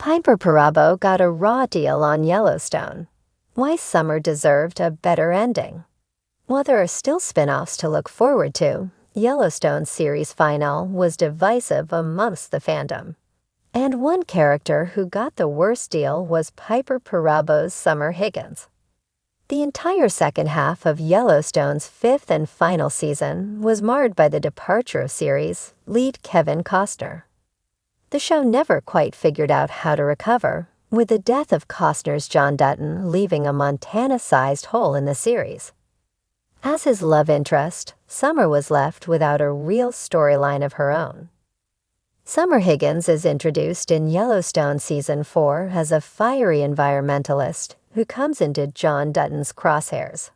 Piper Perabo got a raw deal on Yellowstone. Why Summer deserved a better ending. While there are still spin-offs to look forward to, Yellowstone's series finale was divisive amongst the fandom. And one character who got the worst deal was Piper Perabo's Summer Higgins. The entire second half of Yellowstone's fifth and final season was marred by the departure of series lead Kevin Costner. The show never quite figured out how to recover, with the death of Costner's John Dutton leaving a Montana-sized hole in the series. As his love interest, Summer was left without a real storyline of her own. Summer Higgins is introduced in Yellowstone Season 4 as a fiery environmentalist who comes into John Dutton's crosshairs.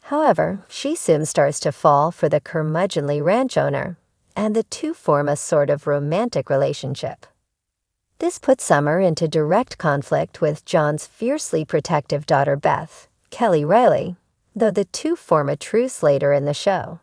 However, she soon starts to fall for the curmudgeonly ranch owner, and the two form a sort of romantic relationship. This puts Summer into direct conflict with John's fiercely protective daughter Beth, Kelly Riley, though the two form a truce later in the show.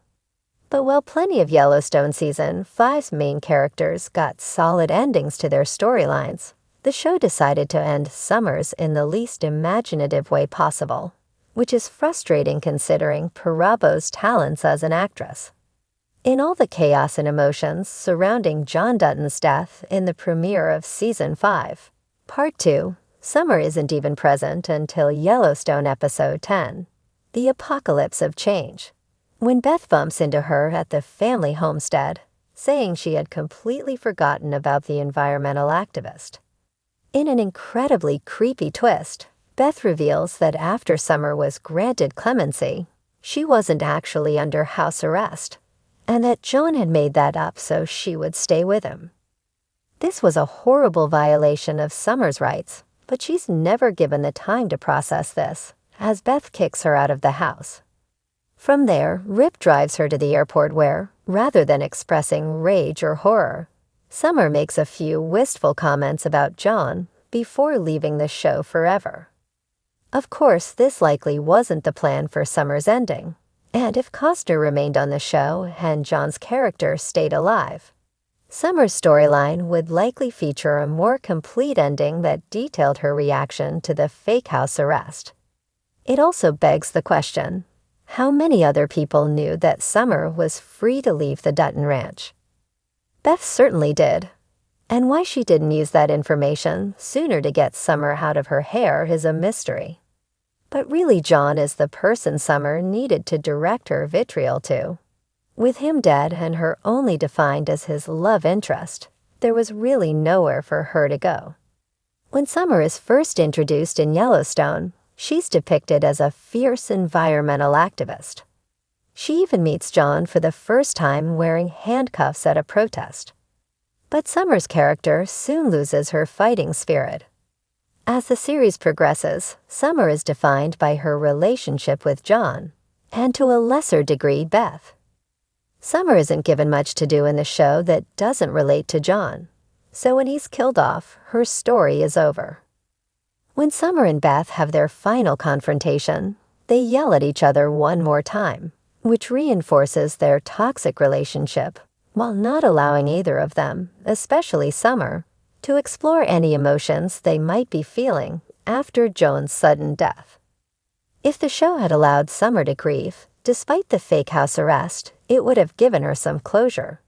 But while plenty of Yellowstone Season 5's main characters got solid endings to their storylines, the show decided to end Summer's in the least imaginative way possible, which is frustrating considering Perabo's talents as an actress. In all the chaos and emotions surrounding John Dutton's death in the premiere of Season 5, Part 2, Summer isn't even present until Yellowstone Episode 10, The Apocalypse of Change, when Beth bumps into her at the family homestead, saying she had completely forgotten about the environmental activist. In an incredibly creepy twist, Beth reveals that after Summer was granted clemency, she wasn't actually under house arrest, and that John had made that up so she would stay with him. This was a horrible violation of Summer's rights, but she's never given the time to process this, as Beth kicks her out of the house. From there, Rip drives her to the airport where, rather than expressing rage or horror, Summer makes a few wistful comments about John before leaving the show forever. Of course, this likely wasn't the plan for Summer's ending, and if Costner remained on the show and John's character stayed alive, Summer's storyline would likely feature a more complete ending that detailed her reaction to the fake house arrest. It also begs the question, how many other people knew that Summer was free to leave the Dutton Ranch? Beth certainly did, and why she didn't use that information sooner to get Summer out of her hair is a mystery. But really John is the person Summer needed to direct her vitriol to. With him dead and her only defined as his love interest, there was really nowhere for her to go. When Summer is first introduced in Yellowstone, she's depicted as a fierce environmental activist. She even meets John for the first time wearing handcuffs at a protest. But Summer's character soon loses her fighting spirit. As the series progresses, Summer is defined by her relationship with John, and to a lesser degree Beth. Summer isn't given much to do in the show that doesn't relate to John, so when he's killed off, her story is over. When Summer and Beth have their final confrontation, they yell at each other one more time, which reinforces their toxic relationship, while not allowing either of them, especially Summer, to explore any emotions they might be feeling after Joan's sudden death. If the show had allowed Summer to grieve, despite the fake house arrest, it would have given her some closure.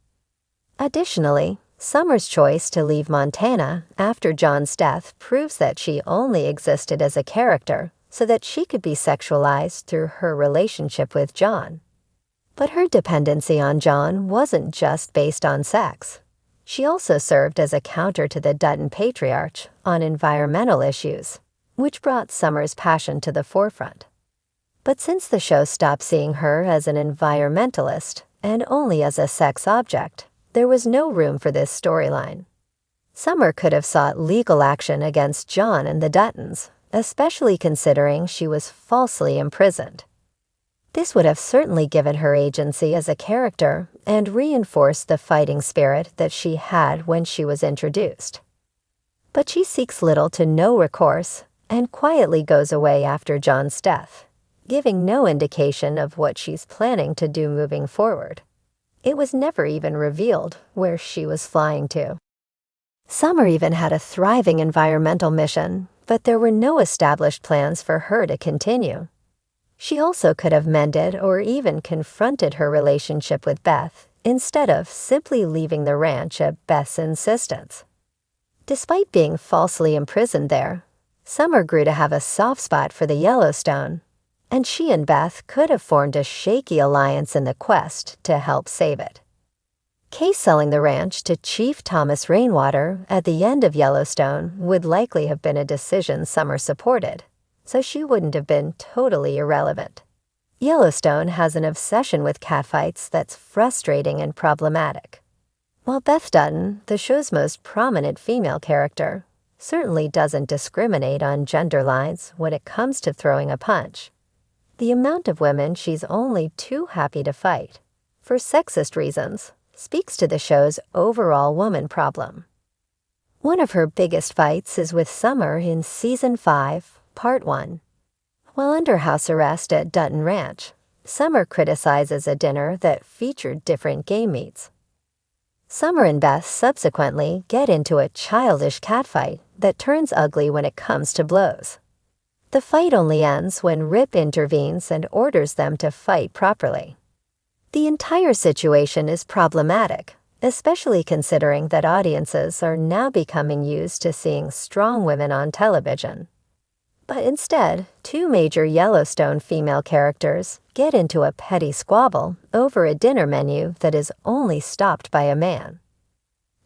Additionally, Summer's choice to leave Montana after John's death proves that she only existed as a character so that she could be sexualized through her relationship with John. But her dependency on John wasn't just based on sex. She also served as a counter to the Dutton patriarch on environmental issues, which brought Summer's passion to the forefront. But since the show stopped seeing her as an environmentalist and only as a sex object, there was no room for this storyline. Summer could have sought legal action against John and the Duttons, especially considering she was falsely imprisoned. This would have certainly given her agency as a character and reinforced the fighting spirit that she had when she was introduced. But she seeks little to no recourse and quietly goes away after John's death, giving no indication of what she's planning to do moving forward. It was never even revealed where she was flying to. Summer even had a thriving environmental mission, but there were no established plans for her to continue. She also could have mended or even confronted her relationship with Beth, instead of simply leaving the ranch at Beth's insistence. Despite being falsely imprisoned there, Summer grew to have a soft spot for the Yellowstone, and she and Beth could have formed a shaky alliance in the quest to help save it. Case selling the ranch to Chief Thomas Rainwater at the end of Yellowstone would likely have been a decision Summer supported, so she wouldn't have been totally irrelevant. Yellowstone has an obsession with catfights that's frustrating and problematic. While Beth Dutton, the show's most prominent female character, certainly doesn't discriminate on gender lines when it comes to throwing a punch, the amount of women she's only too happy to fight, for sexist reasons, speaks to the show's overall woman problem. One of her biggest fights is with Summer in Season 5, Part 1. While under house arrest at Dutton Ranch, Summer criticizes a dinner that featured different game meats. Summer and Beth subsequently get into a childish catfight that turns ugly when it comes to blows. The fight only ends when Rip intervenes and orders them to fight properly. The entire situation is problematic, especially considering that audiences are now becoming used to seeing strong women on television. But instead, two major Yellowstone female characters get into a petty squabble over a dinner menu that is only stopped by a man.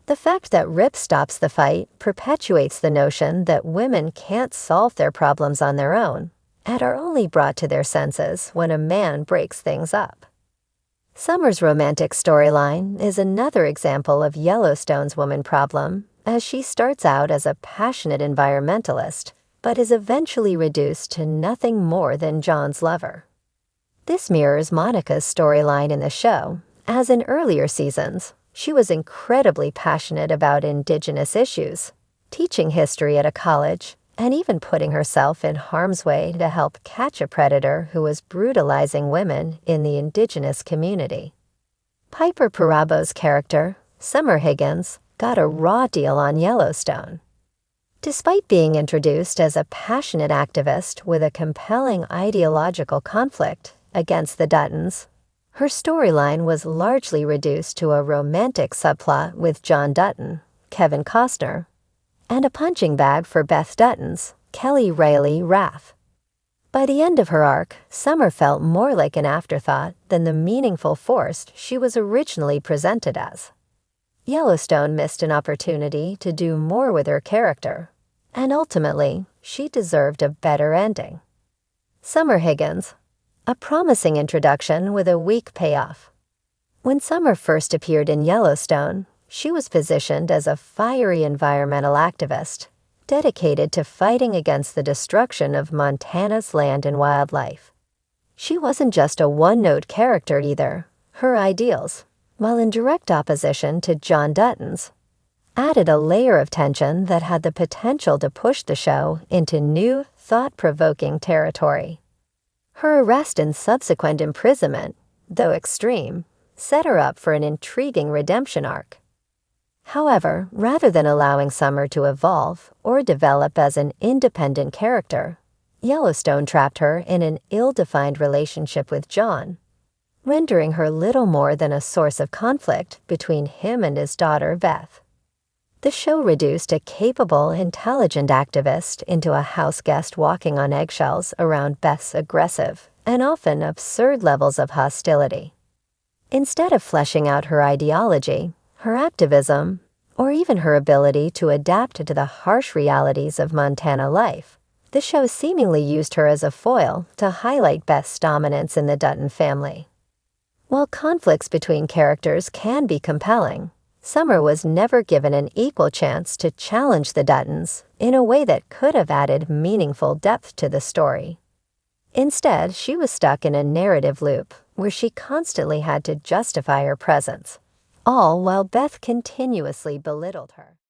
The fact that Rip stops the fight perpetuates the notion that women can't solve their problems on their own and are only brought to their senses when a man breaks things up. Summer's romantic storyline is another example of Yellowstone's woman problem, as she starts out as a passionate environmentalist, but is eventually reduced to nothing more than John's lover. This mirrors Monica's storyline in the show, as in earlier seasons, she was incredibly passionate about Indigenous issues, teaching history at a college, and even putting herself in harm's way to help catch a predator who was brutalizing women in the Indigenous community. Piper Perabo's character, Summer Higgins, got a raw deal on Yellowstone. Despite being introduced as a passionate activist with a compelling ideological conflict against the Duttons, her storyline was largely reduced to a romantic subplot with John Dutton, Kevin Costner, and a punching bag for Beth Dutton's, Kelly Riley Rath. By the end of her arc, Summer felt more like an afterthought than the meaningful force she was originally presented as. Yellowstone missed an opportunity to do more with her character, and ultimately, she deserved a better ending. Summer Higgins, a promising introduction with a weak payoff. When Summer first appeared in Yellowstone, she was positioned as a fiery environmental activist, dedicated to fighting against the destruction of Montana's land and wildlife. She wasn't just a one-note character either. Her ideals, while in direct opposition to John Dutton's, added a layer of tension that had the potential to push the show into new, thought-provoking territory. Her arrest and subsequent imprisonment, though extreme, set her up for an intriguing redemption arc. However, rather than allowing Summer to evolve or develop as an independent character, Yellowstone trapped her in an ill-defined relationship with John, rendering her little more than a source of conflict between him and his daughter, Beth. The show reduced a capable, intelligent activist into a house guest walking on eggshells around Beth's aggressive and often absurd levels of hostility. Instead of fleshing out her ideology, her activism, or even her ability to adapt to the harsh realities of Montana life, the show seemingly used her as a foil to highlight Beth's dominance in the Dutton family. While conflicts between characters can be compelling, Summer was never given an equal chance to challenge the Duttons in a way that could have added meaningful depth to the story. Instead, she was stuck in a narrative loop where she constantly had to justify her presence, all while Beth continuously belittled her.